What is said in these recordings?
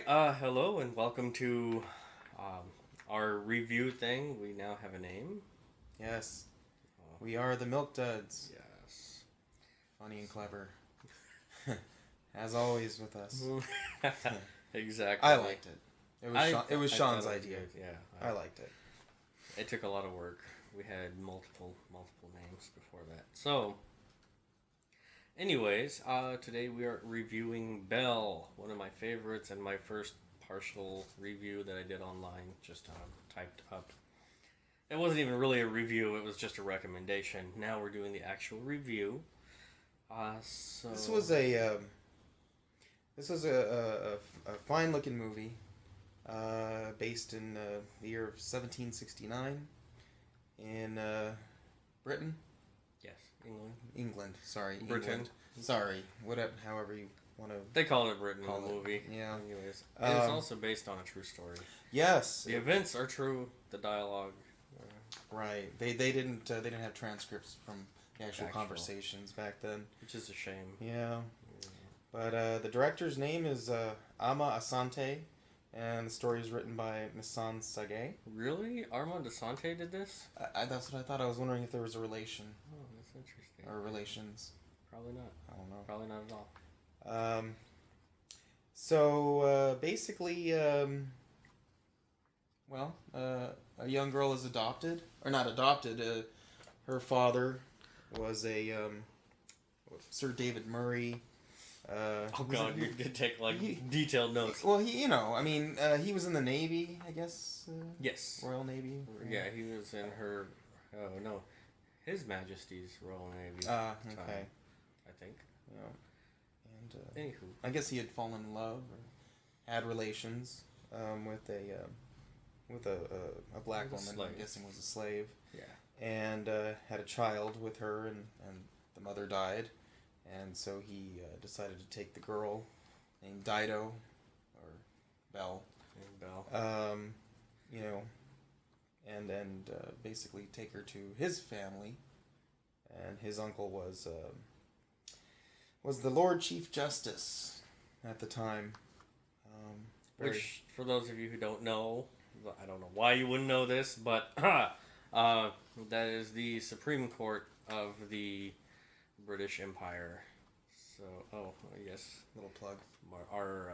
Hello and welcome to our review thing. We now have a name. Yes, we are the Milk Duds. Yes. Funny and clever. As always with us. Exactly. I liked it. It was Sean's idea. Yeah. I liked it. It took a lot of work. We had multiple names before that. So, anyways, today we are reviewing Belle, one of my favorites and my first partial review that I did online, just typed up. It wasn't even really a review, it was just a recommendation. Now we're doing the actual review. This was a fine looking movie, based in the year of 1769 in Britain. Yes, England. England, sorry, Britain. England. Sorry, whatever, however you want to. They call it Britain in the movie. Yeah. Anyways, it's also based on a true story. Yes. The events are true. The dialogue. Right. They didn't have transcripts from the actual conversations back then, which is a shame. Yeah. But the director's name is Ama Asante, and the story is written by Missan Sage. Really? Armand Asante did this? That's what I thought. I was wondering if there was a relation. Oh, that's interesting. Or relations. Probably not. I don't know. Probably not at all. So basically, a young girl is adopted, or not adopted. Her father was a Sir David Murray. Oh God, you did take detailed notes. Well, he was in the Navy, I guess. Yes. Royal Navy. Yeah, he was in her. Oh no, His Majesty's Royal Navy. Okay. I think. Yeah. And anywho, I guess he had fallen in love or had relations with a black woman. I'm guessing was a slave. Yeah. And had a child with her, and the mother died. And so he decided to take the girl named Dido, or Belle. And basically take her to his family. And his uncle was the Lord Chief Justice at the time. Which, for those of you who don't know, I don't know why you wouldn't know this, but that is the Supreme Court of the British Empire. So, yes, little plug. Our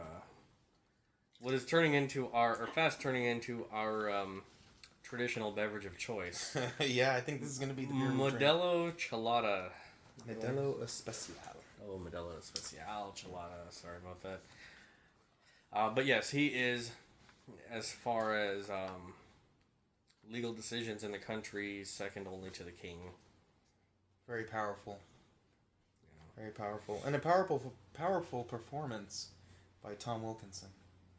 what is fast turning into our traditional beverage of choice. Yeah, I think this is going to be the beer Modelo Chelada. Modelo Especial. Oh, Modelo Especial Chelada. Sorry about that. But yes, he is, as far as legal decisions in the country, second only to the king. Very powerful. Very powerful. And a powerful performance by Tom Wilkinson,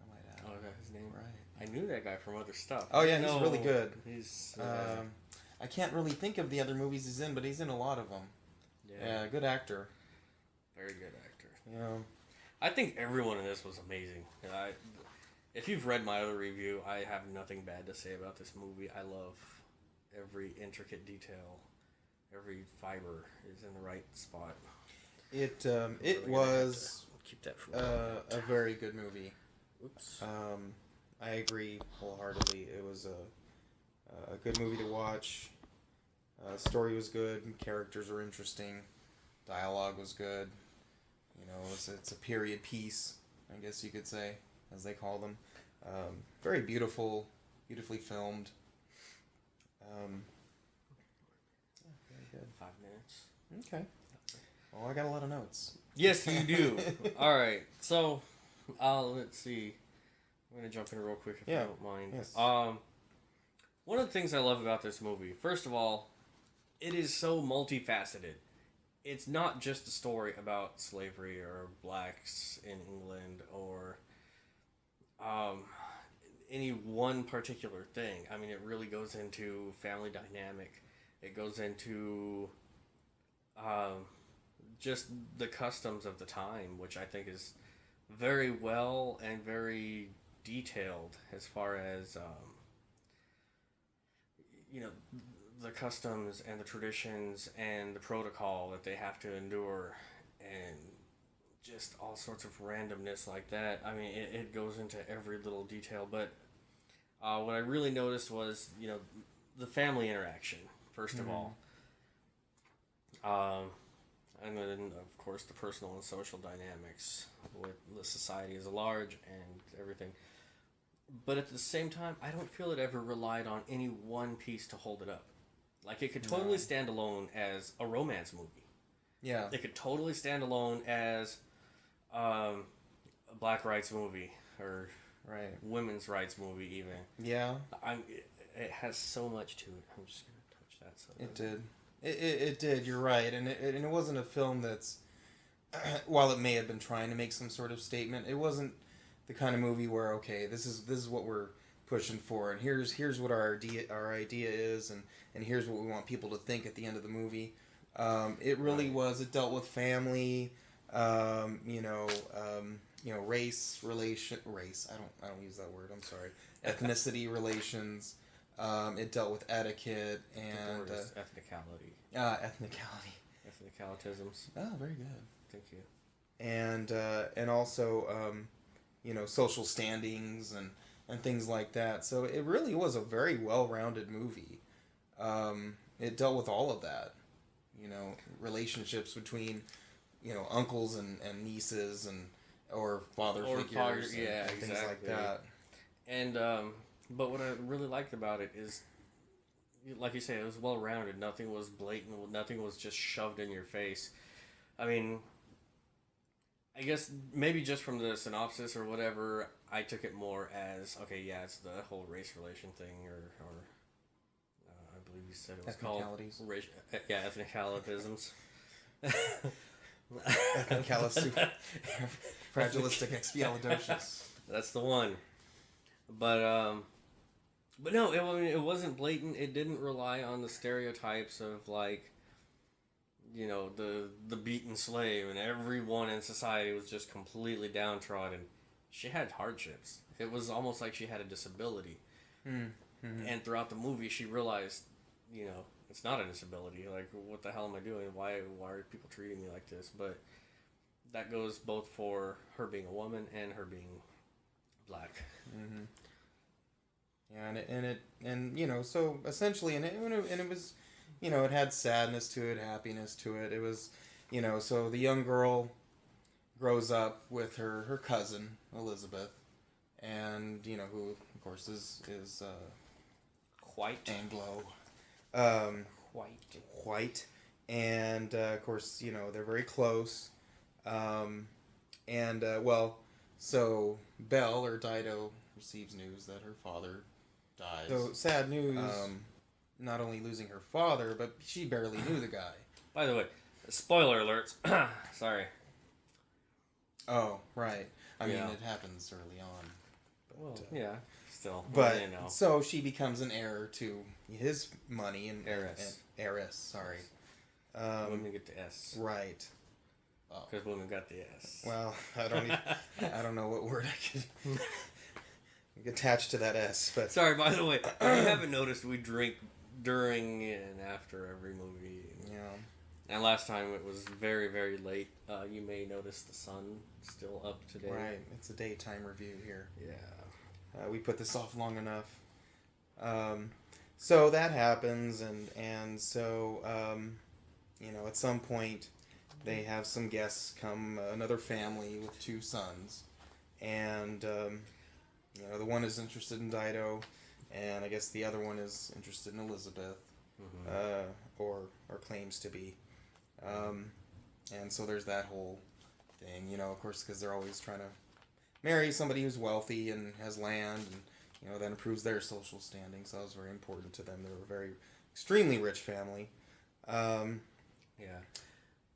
I might add. Oh, that's his name? Right. I knew that guy from other stuff. Oh, yeah, he's really good. He's... I can't really think of the other movies he's in, but he's in a lot of them. Yeah, good actor. Very good actor. Yeah. I think everyone in this was amazing. If you've read my other review, I have nothing bad to say about this movie. I love every intricate detail. Every fiber is in the right spot. It was keep that for a very good movie. Oops. I agree wholeheartedly. It was a good movie to watch. Story was good. Characters were interesting. Dialogue was good. It's a period piece, I guess you could say, as they call them. Very beautifully filmed. Very good. 5 minutes. Okay. Well, I got a lot of notes. Yes, you do. All right. So, let's see. I'm going to jump in real quick if you don't mind. Yes. One of the things I love about this movie, first of all, it is so multifaceted. It's not just a story about slavery or blacks in England or any one particular thing. I mean, it really goes into family dynamic. It goes into just the customs of the time, which I think is very well and very detailed as far as the customs and the traditions and the protocol that they have to endure, and just all sorts of randomness like that. I mean, it goes into every little detail. But what I really noticed was, the family interaction, first of all. And then, of course, the personal and social dynamics with the society as large and everything. But at the same time, I don't feel it ever relied on any one piece to hold it up. Like, it could totally stand alone as a romance movie. Yeah. It could totally stand alone as a black rights movie or women's rights movie, even. Yeah. It has so much to it. I'm just going to touch that. So it did. It did, you're right. And it wasn't a film that's, while it may have been trying to make some sort of statement, it wasn't the kind of movie where, okay, this is what we're pushing for, and here's what our idea is, and here's what we want people to think at the end of the movie. It really was. It dealt with family, race. I don't use that word. I'm sorry. Ethnicity relations. It dealt with etiquette and ethnicality. Ethnicalitisms. Oh, very good. Thank you. And also social standings and things like that. So it really was a very well-rounded movie. It dealt with all of that. Relationships between uncles and nieces or father figures and things like that. And but what I really liked about it is, like you say, it was well-rounded. Nothing was blatant. Nothing was just shoved in your face. I mean, I guess maybe just from the synopsis or whatever, I took it more as, okay, yeah, it's the whole race relation thing, or I believe you said it was called ethnicalitisms. Fragilistic expialidocious. That's the one. But no, it wasn't blatant. It didn't rely on the stereotypes of, like, the beaten slave, and everyone in society was just completely downtrodden. She had hardships. It was almost like she had a disability. Mm-hmm. And throughout the movie, she realized, it's not a disability. Like, what the hell am I doing? Why are people treating me like this? But that goes both for her being a woman and her being black. Mm-hmm. Yeah, so essentially, and it was, it had sadness to it, happiness to it. It was, so the young girl grows up with her cousin Elizabeth, and who of course is white, Anglo, white, and of course they're very close, so Belle or Dido receives news that her father dies. So sad news. Not only losing her father, but she barely knew the guy. By the way, spoiler alerts. Sorry. Oh, right. I mean, it happens early on. But, yeah, still. But, so she becomes an heir to his money and... Heiress, sorry. Women get the S. Right. Because women got the S. Well, I don't know what word I could... attached to that S, but... Sorry, by the way, if you haven't noticed, we drink during and after every movie. Yeah. And last time it was very, very late. You may notice the sun still up today. Right, it's a daytime review here. Yeah. We put this off long enough. So that happens, and so, at some point, they have some guests come, another family with two sons, and... the one is interested in Dido, and I guess the other one is interested in Elizabeth, or claims to be. And so there's that whole thing, of course, because they're always trying to marry somebody who's wealthy and has land, and, that improves their social standing, so that was very important to them. They were a very, extremely rich family. Yeah.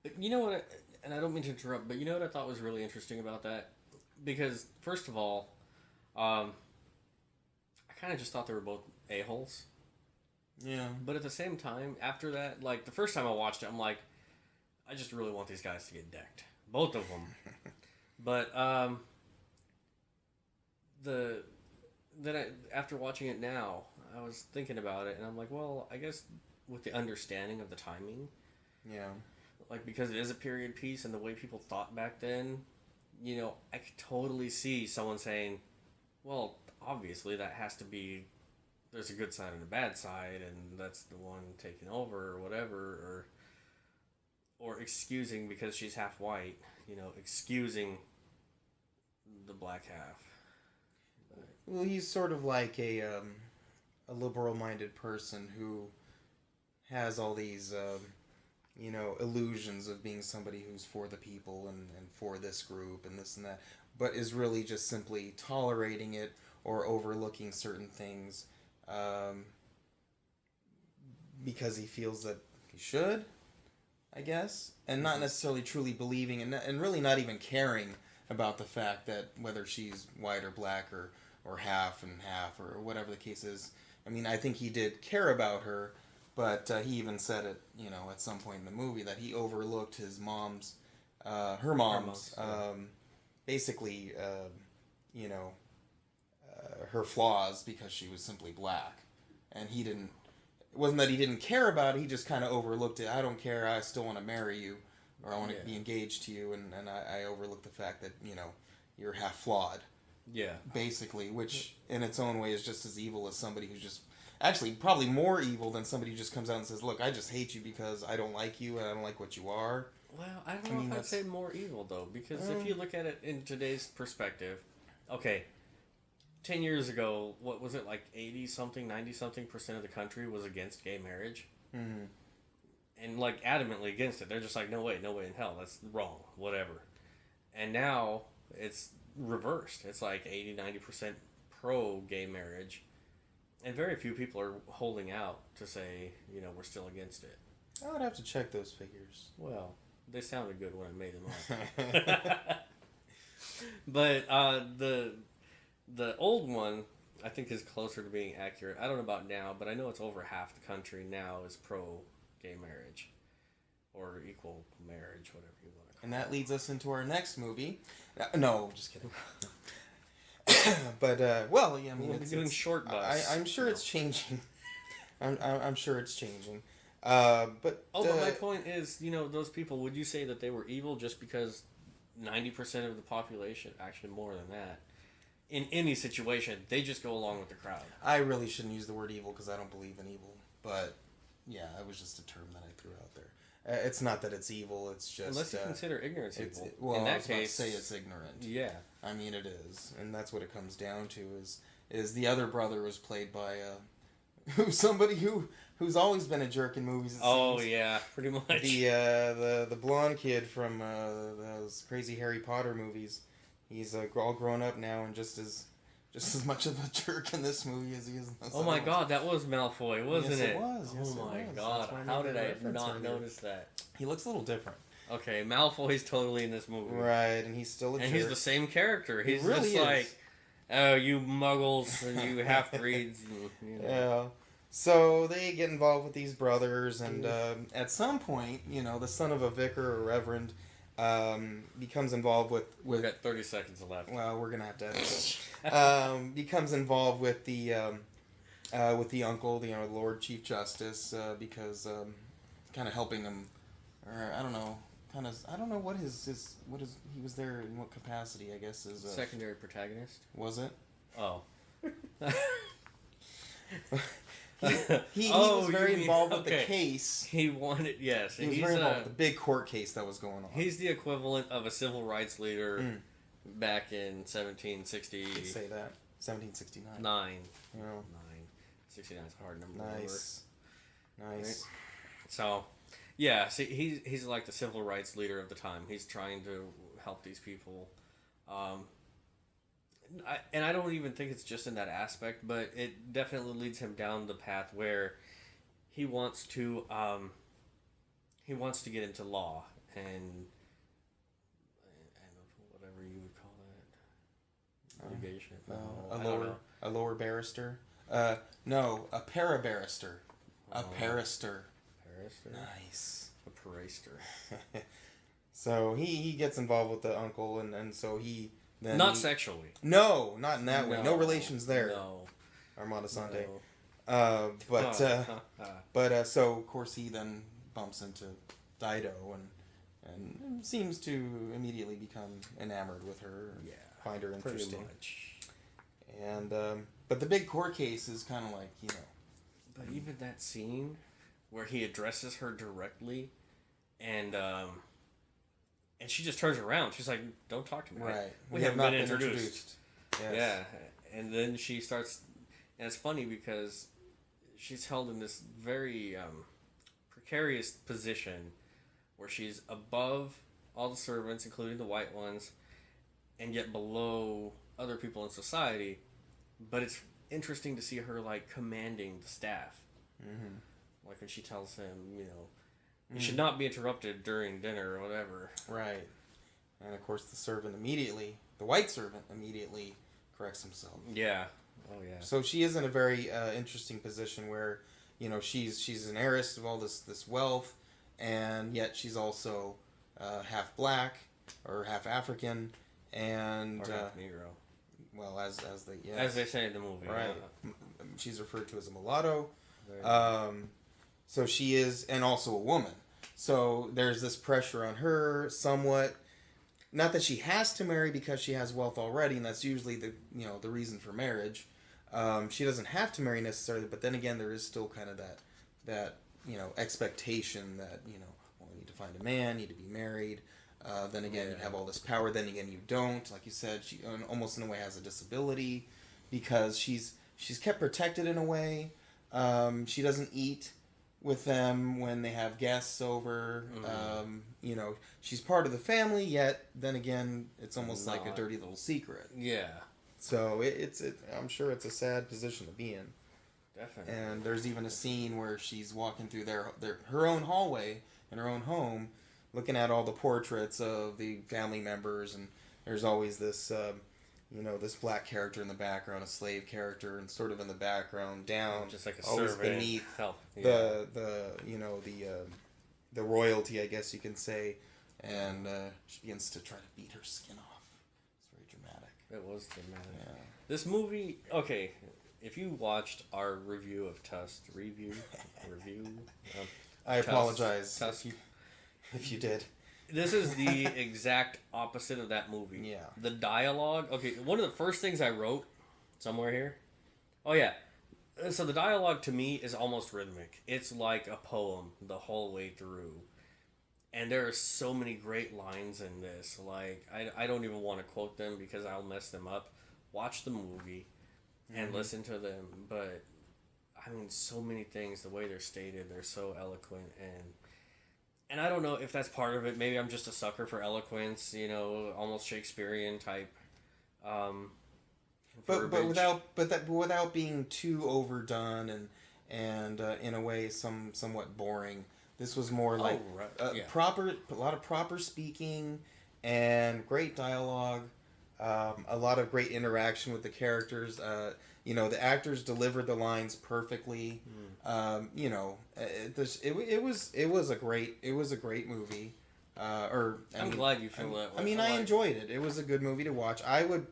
But you know what, and I don't mean to interrupt, but you know what I thought was really interesting about that? Because, first of all, I kind of just thought they were both a-holes. Yeah. But at the same time, after that, like, the first time I watched it, I'm like, I just really want these guys to get decked. Both of them. But, after watching it now, I was thinking about it, and I'm like, well, I guess with the understanding of the timing. Yeah. like, because it is a period piece and the way people thought back then, you know, I could totally see someone saying, well, obviously that has to be, there's a good side and a bad side, and that's the one taking over or whatever, or excusing because she's half white, you know, excusing the black half. But, Well, he's sort of like a liberal-minded person who has all these, you know, illusions of being somebody who's for the people and for this group and this and that, but is really just simply tolerating it or overlooking certain things because he feels that he should, I guess, and not necessarily truly believing and really not even caring about the fact that whether she's white or black or half and half or whatever the case is. I mean, I think he did care about her, but he even said it, you know, at some point in the movie that he overlooked his mom's, her mom's, basically, you know, her flaws because she was simply black. And he didn't, it wasn't that he didn't care about it, he just kind of overlooked it. I don't care, I still want to marry you, or I want to be engaged to you, and I overlooked the fact that, you know, you're half flawed. yeah. Basically, which in its own way is just as evil as somebody who's just, actually probably more evil than somebody who just comes out and says, look, I just hate you because I don't like you and I don't like what you are. Well, I don't know if I'd say more evil, though, because if you look at it in today's perspective, okay, 10 years ago, what was it, like 80-something, 90-something% of the country was against gay marriage? Mm-hmm. And, like, adamantly against it. They're just like, no way in hell, that's wrong, whatever. And now, it's reversed. It's like 80-90% pro-gay marriage. And very few people are holding out to say, you know, we're still against it. I would have to check those figures. Well, they sounded good when I made them up. But the old one, I think, is closer to being accurate. I don't know about now, but I know it's over half the country now is pro-gay marriage. Or equal marriage, whatever you want to call it. And that leads us into our next movie. No, just kidding. But, well, yeah, I mean, we'll be doing short bus. I'm sure it's changing. I'm sure it's changing. But my point is, you know, those people, would you say that they were evil just because 90% of the population, actually more than that, in any situation, they just go along with the crowd? I really shouldn't use the word evil because I don't believe in evil. But, yeah, it was just a term that I threw out there. It's not that it's evil, it's just... Unless you consider ignorance evil. Well, in that I was case, about to say it's ignorant. Yeah. I mean, it is. And that's what it comes down to, is the other brother was played by somebody who's always been a jerk in movies, it seems. Yeah, pretty much. The blonde kid from those crazy Harry Potter movies. He's all grown up now and just as much of a jerk in this movie as he is in those Oh my god, that was Malfoy, wasn't Yes, it? it was. Yes, oh my it was. god, That's why I how made did the I reference not earlier. notice that? He looks a little different. Okay, Malfoy's totally in this movie. Right, and he's still a jerk. And he's the same character. He's really just is. like, oh, you muggles and you half-breeds. You know. Yeah. So they get involved with these brothers, and at some point, you know, the son of a vicar or reverend becomes involved with... We've got 30 seconds left. Well, we're going to have to edit it. Becomes involved with the uncle, the Lord Chief Justice, because kind of helping him, or I don't know, I don't know what his he was there in what capacity, I guess, is... Secondary protagonist? Was it? Oh. He was very involved with the case. He wanted, yes. He was very involved with the big court case that was going on. He's the equivalent of a civil rights leader back in 1760. Let's say that. 1769. 9. You know. 9. 69 is a hard number Nice. to remember. Nice. Right? So, yeah, see, he's like the civil rights leader of the time. He's trying to help these people. And I don't even think it's just in that aspect, but it definitely leads him down the path where he wants to get into law and whatever you would call that, litigation. A lower barrister. No, a parabarrister. A parister. Parister. Nice. A parister. So he gets involved with the uncle, and so he. Then not sexually. No, not in that way. No relations there. No. Armada Sante. No. But so of course he then bumps into Dido and seems to immediately become enamored with her. Yeah, find her interesting. pretty much. And but the big court case is kind of like, you know. But even that scene where he addresses her directly, and she just turns around. She's like, "Don't talk to me." Right. We have not been introduced. Yes. Yeah, and then she starts, and it's funny because she's held in this very precarious position where she's above all the servants, including the white ones, and yet below other people in society. But it's interesting to see her like commanding the staff. Mm-hmm. Like when she tells him, you know, you should not be interrupted during dinner or whatever. Right. And of course the white servant immediately corrects himself. Yeah. Oh yeah. So she is in a very interesting position where, you know, she's an heiress of all this wealth, and yet she's also half black or half African, and Or half Negro. Well, as they say in the movie, right? Yeah. She's referred to as a mulatto. Right. So she is, and also a woman. So there's this pressure on her, somewhat. Not that she has to marry because she has wealth already, and that's usually the reason for marriage. She doesn't have to marry necessarily, but then again, there is still kind of that expectation that well, you need to find a man, you need to be married. Then again, you have all this power. Then again, you don't. Like you said, she almost in a way has a disability because she's kept protected in a way. She doesn't eat with them when they have guests over. Mm-hmm. She's part of the family, yet then again, it's almost like a dirty little secret. Yeah. So I'm sure it's a sad position to be in. Definitely. And there's even a scene where she's walking through her own hallway in her own home, looking at all the portraits of the family members, and there's always this, this black character in the background, a slave character, and sort of in the background, down, just like a always servant. beneath Help. the royalty, I guess you can say, and she begins to try to beat her skin off. It's very dramatic. It was dramatic. Yeah. This movie, okay, if you watched our review of Tusk, I apologize if you did. This is the exact opposite of that movie. Yeah. The dialogue. Okay, one of the first things I wrote somewhere here. Oh yeah. So the dialogue to me is almost rhythmic. It's like a poem the whole way through. And there are so many great lines in this. Like I don't even want to quote them because I'll mess them up. Watch the movie and listen to them. But I mean, so many things, the way they're stated, they're so eloquent, and I don't know if that's part of it. Maybe I'm just a sucker for eloquence, almost Shakespearean type. But without being too overdone and in a way somewhat boring. This was more like a lot of proper speaking and great dialogue, a lot of great interaction with the characters. The actors delivered the lines perfectly. It was a great movie. I'm glad you feel that way. I mean, I enjoyed it. It was a good movie to watch. I would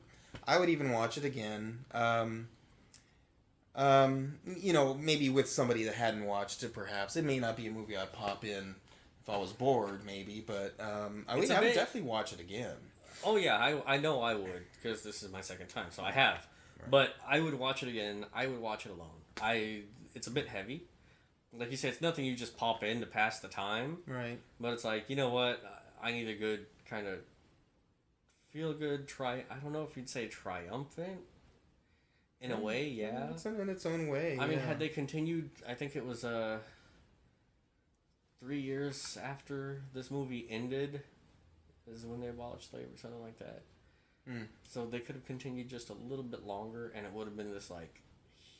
even watch it again. Maybe with somebody that hadn't watched it. Perhaps it may not be a movie I'd pop in if I was bored, maybe. But I would definitely watch it again. Oh yeah, I know I would because this is my second time, so I have. Right. But I would watch it again. I would watch it alone. It's a bit heavy. Like you said, it's nothing you just pop in to pass the time. Right. But it's like, you know what? I need a good kind of feel good I don't know if you'd say triumphant. In a way, yeah. It's in its own way. I mean, had they continued, I think it was 3 years after this movie ended is when they abolished slavery or something like that. So they could have continued just a little bit longer, and it would have been this like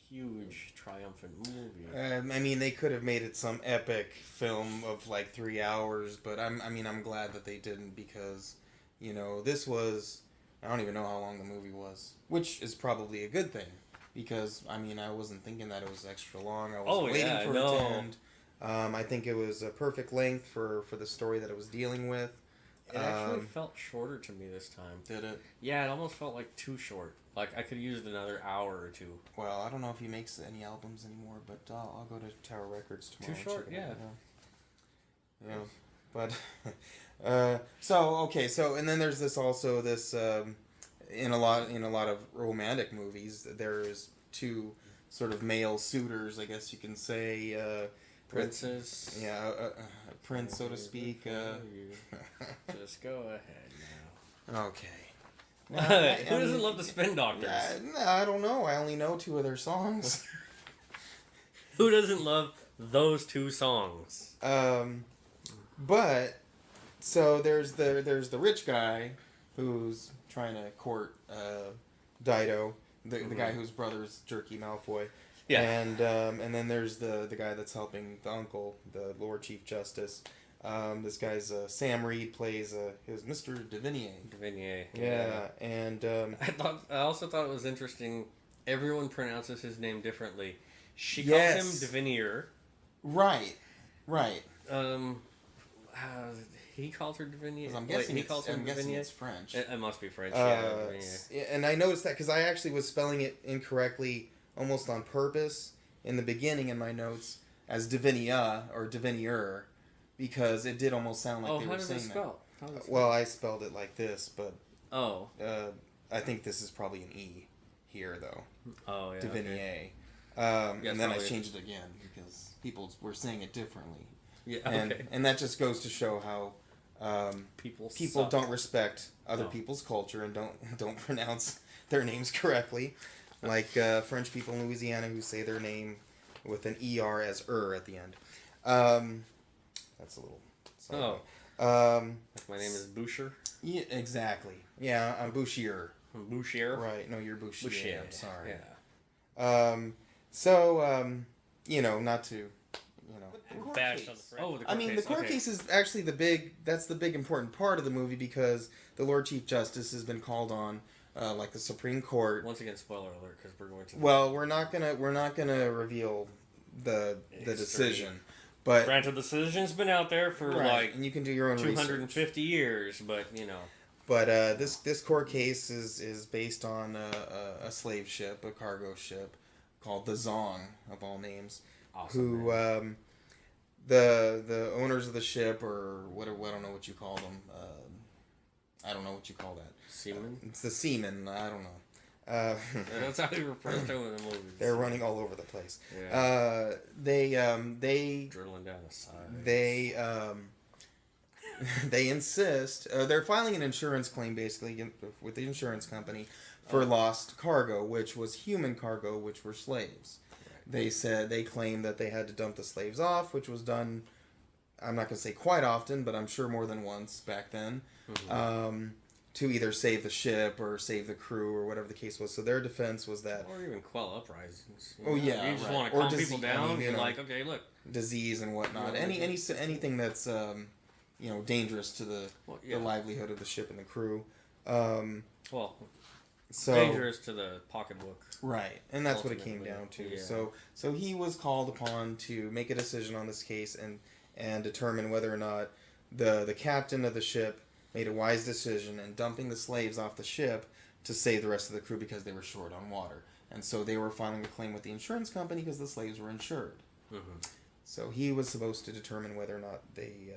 huge triumphant movie. I mean, they could have made it some epic film of like 3 hours, but I'm glad that they didn't because, this was, I don't even know how long the movie was, which is probably a good thing because I wasn't thinking that it was extra long. I was waiting for it to end. I think it was a perfect length for the story that it was dealing with. It actually felt shorter to me this time. Did it? Yeah, it almost felt like too short. Like I could have used another hour or two. Well, I don't know if he makes any albums anymore, but I'll go to Tower Records tomorrow. Too short? Yeah. Yeah. But so and then there's this in a lot of romantic movies there's two sort of male suitors, I guess you can say. Princess. Yeah, a prince, so to speak. Just go ahead now. Okay. Who doesn't love the Spin Doctors? I don't know. I only know two of their songs. Who doesn't love those two songs? But so there's the rich guy who's trying to court Dido, the guy whose brother's Jerky Malfoy. Yeah. And then there's the guy that's helping the uncle, the Lord Chief Justice. This guy's Sam Reid plays his Mr. Davinier. Davinier. Yeah. And I also thought it was interesting. Everyone pronounces his name differently. She calls Yes. him Davinier. Right. He calls her Davinier. I'm guessing he calls her Davinier. it's French. It must be French. Yeah. And I noticed that because I actually was spelling it incorrectly almost on purpose in the beginning in my notes as Davinier or Davinier because it did almost sound like they were saying that. Well, I spelled it like this, but I think this is probably an E here though. Oh yeah. Davinier. Okay. And then I changed it again because people were saying it differently. Yeah. And that just goes to show how people suck. don't respect other people's culture and don't pronounce their names correctly, like French people in Louisiana who say their name with an ER as at the end. That's a little. Like my name is Boucher. Yeah, exactly. Yeah, I'm Bouchier. Bouchier. Right. No, you're Bouchier. Bouchier. I'm sorry. Yeah. Not to. Bash on the French. The court case is actually the big important part of the movie because the Lord Chief Justice has been called on, like the Supreme Court. Once again, spoiler alert, because we're going to. Well, we're not gonna reveal the decision, but granted, the decision's been out there for and you can do your own 250 research. years, but But this court case is based on a slave ship, a cargo ship, called the Zong of all names, awesome, who. The owners of the ship, or what I don't know what you call them. I don't know what you call that. Seamen? It's the seamen. I don't know. That's how they refer to them in the movies. They're running all over the place. Yeah. They drilling down the side. They insist. They're filing an insurance claim basically with the insurance company for lost cargo, which was human cargo, which were slaves. They claimed that they had to dump the slaves off, which was done, I'm not going to say quite often, but I'm sure more than once back then, to either save the ship or save the crew or whatever the case was. So their defense was that... Or even quell uprisings. You You just want to calm people down. You're like, okay, look. Disease and whatnot. Anything that's, dangerous to the livelihood of the ship and the crew. Dangerous to the pocketbook. Right, and that's what it came down to. Yeah. So he was called upon to make a decision on this case and determine whether or not the captain of the ship made a wise decision in dumping the slaves off the ship to save the rest of the crew because they were short on water. And so they were filing a claim with the insurance company because the slaves were insured. Mm-hmm. So he was supposed to determine whether or not the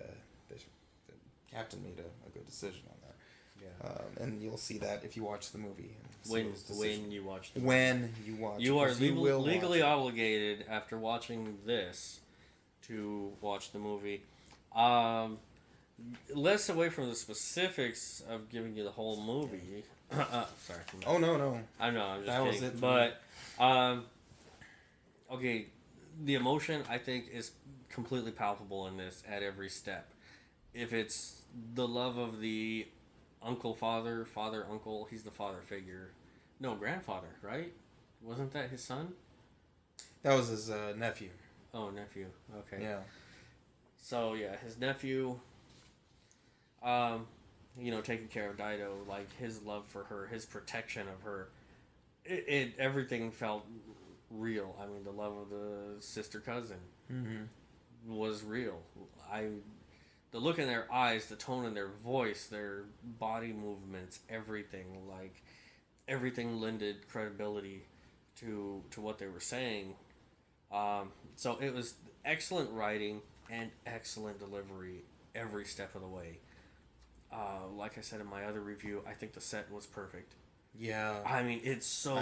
captain made a good decision on that. Yeah. And you'll see that if you watch the movie. When you watch the movie. When you watch you are legally obligated after watching this to watch the movie. Less away from the specifics of giving you the whole movie. Sorry. Oh, no. I know, I'm just that kidding. Was it but, okay, the emotion, I think, is completely palpable in this at every step. If it's the love of the father-uncle, he's the father figure. No, grandfather, right? Wasn't that his son? That was his nephew. Oh, nephew. Okay. Yeah. So, yeah, his nephew, taking care of Dido, like, his love for her, his protection of her, everything felt real. I mean, the love of the sister-cousin was real. The look in their eyes, the tone in their voice, their body movements, everything lended credibility to what they were saying. So it was excellent writing and excellent delivery every step of the way. Like I said in my other review, I think the set was perfect. Yeah. I mean, it's so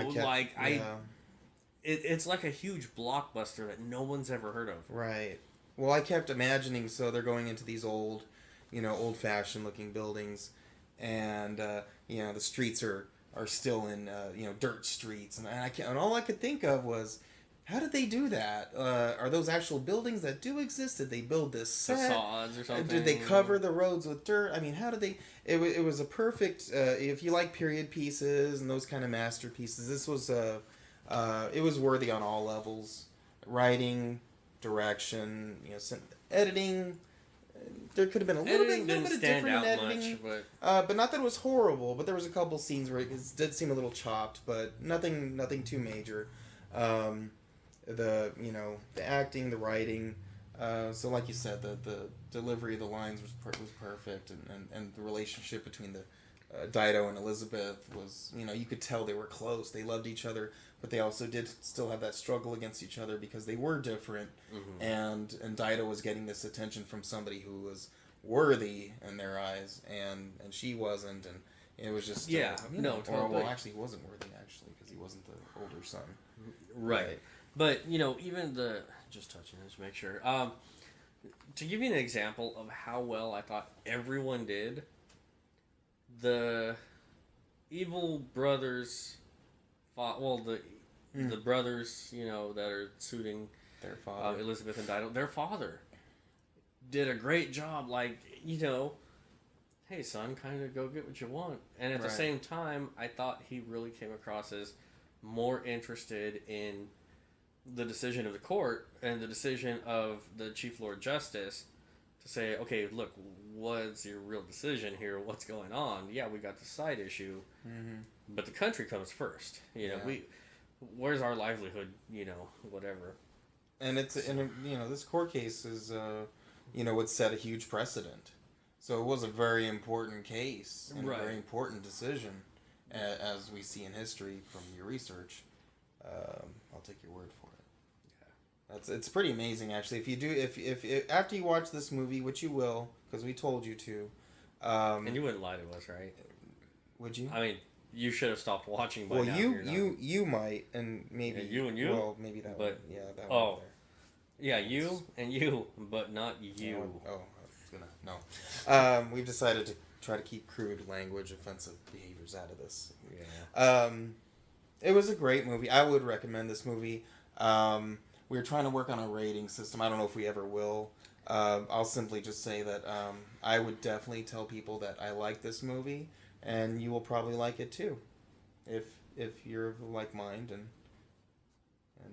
it's like a huge blockbuster that no one's ever heard of. Right. Well, I kept imagining, so they're going into these old-fashioned looking buildings, and the streets are still in dirt streets, and all I could think of was, how did they do that? Are those actual buildings that do exist? Did they build this set? Facades or something? Did they cover the roads with dirt? I mean, how did they? It was a perfect. If you like period pieces and those kind of masterpieces, this was it was worthy on all levels. Writing, direction, editing. There could have been a little bit of different in editing, much, but not that it was horrible. But there was a couple scenes where it did seem a little chopped, but nothing too major. The acting, the writing. So like you said, the delivery of the lines was perfect, and the relationship between the Dido and Elizabeth was, you could tell they were close. They loved each other, but they also did still have that struggle against each other because they were different, and Dido was getting this attention from somebody who was worthy in their eyes, and she wasn't, and it was just totally. Well, actually, he wasn't worthy because he wasn't the older son, right. But even just touching this to make sure. To give you an example of how well I thought everyone did, the evil brothers the brothers, that are suiting their father, Elizabeth and Dido, their father did a great job. Like, hey son, kind of go get what you want. And at the same time, I thought he really came across as more interested in the decision of the court and the decision of the Chief Lord Justice to say, okay, look, what's your real decision here? What's going on? Yeah, we got the side issue, but the country comes first. Where's our livelihood? Whatever. And this court case is, would set a huge precedent. So it was a very important case and a very important decision, as we see in history from your research. I'll take your word for it. It's pretty amazing, actually. If you do, if after you watch this movie, which you will, because we told you to, and you wouldn't lie to us, right? Would you? I mean, you should have stopped watching by now. Well, you might, and maybe you and you. Well, maybe that. But one. Yeah, that one. Yeah, you and you, but not you. I was gonna no. We've decided to try to keep crude language, offensive behaviors out of this. Yeah. It was a great movie. I would recommend this movie. We were trying to work on a rating system. I don't know if we ever will. I'll simply just say that I would definitely tell people that I like this movie, and you will probably like it too, if you're of like mind and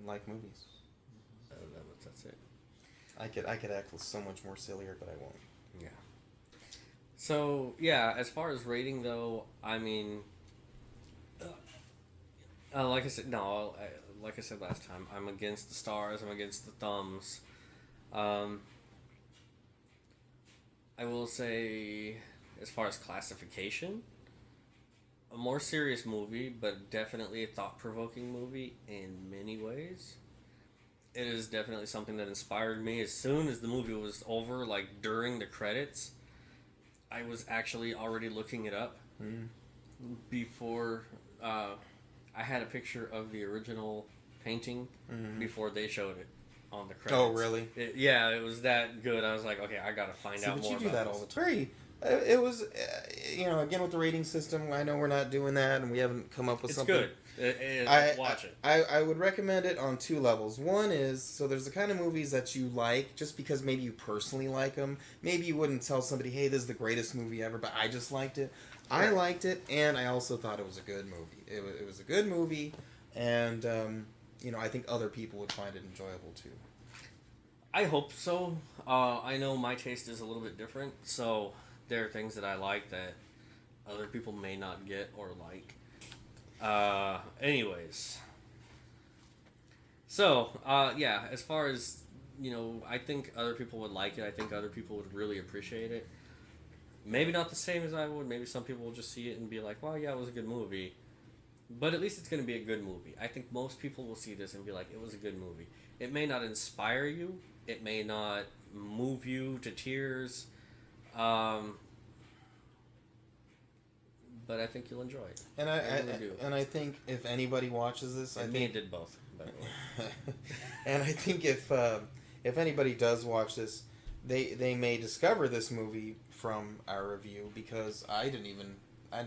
like movies. That's it. I could act so much more sillier, but I won't. Yeah. So yeah, as far as rating though, I mean, like I said, like I said last time, I'm against the stars. I'm against the thumbs. I will say, as far as classification, a more serious movie, but definitely a thought-provoking movie in many ways. It is definitely something that inspired me. As soon as the movie was over, like during the credits, I was actually already looking it up before. I had a picture of the original painting before they showed it on the credits. Oh, really? It was that good. I was like, okay, I gotta find out more. But you do about that this. all the time. It was, again with the rating system. I know we're not doing that, and we haven't come up with something. It's good. Watch it. I would recommend it on two levels. One is, so there's the kind of movies that you like just because maybe you personally like them. Maybe you wouldn't tell somebody, hey, this is the greatest movie ever, but I just liked it. I liked it, and I also thought it was a good movie. It was a good movie, and I think other people would find it enjoyable too. I hope so. I know my taste is a little bit different, so there are things that I like that other people may not get or like. Anyways. So, as far as, I think other people would like it. I think other people would really appreciate it. Maybe not the same as I would. Maybe some people will just see it and be like, well, yeah, it was a good movie. But at least it's going to be a good movie. I think most people will see this and be like, it was a good movie. It may not inspire you. It may not move you to tears. But I think you'll enjoy it. And I think if anybody watches this, And me did both. By the way. And I think if anybody does watch this, they may discover this movie from our review, because I'd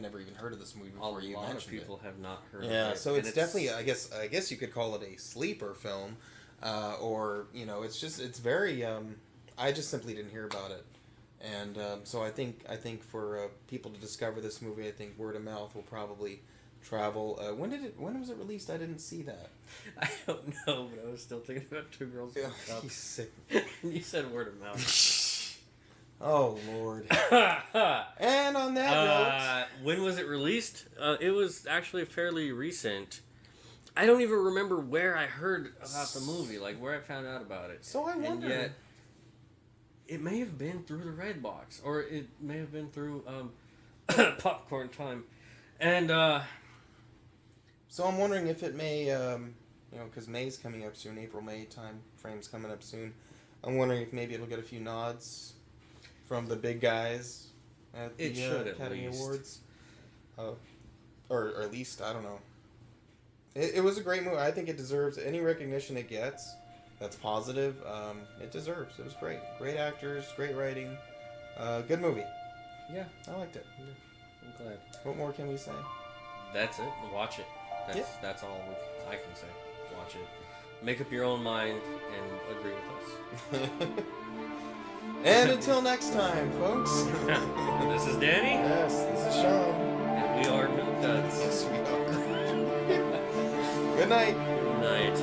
never even heard of this movie before you mentioned it. A lot of people have not heard of it. Yeah, so it's definitely, I guess you could call it a sleeper film, or it's very. I just simply didn't hear about it, and so I think for people to discover this movie, I think word of mouth will probably travel. When was it released? I didn't see that. I don't know, but I was still thinking about Two Girls One Cup. He's sick. You said word of mouth. Oh Lord. And on that note, when was it released? It was actually fairly recent. I don't even remember where I heard about the movie, like where I found out about it. So I wonder. And yet, it may have been through the Red Box, or it may have been through Popcorn Time, and so I'm wondering if it may, because May's coming up soon, April-May time frame's coming up soon. I'm wondering if maybe it'll get a few nods from the big guys at the Academy Awards. Or at least, I don't know. It was a great movie. I think it deserves any recognition it gets that's positive. It deserves. It was great. Great actors, great writing. Good movie. Yeah. I liked it. Yeah. I'm glad. What more can we say? That's it. Watch it. That's all I can say. Watch it. Make up your own mind and agree with us. And until next time, folks. This is Danny. Yes, this is Sean. And we are New Duds. Yes, we are. Good night. Good night.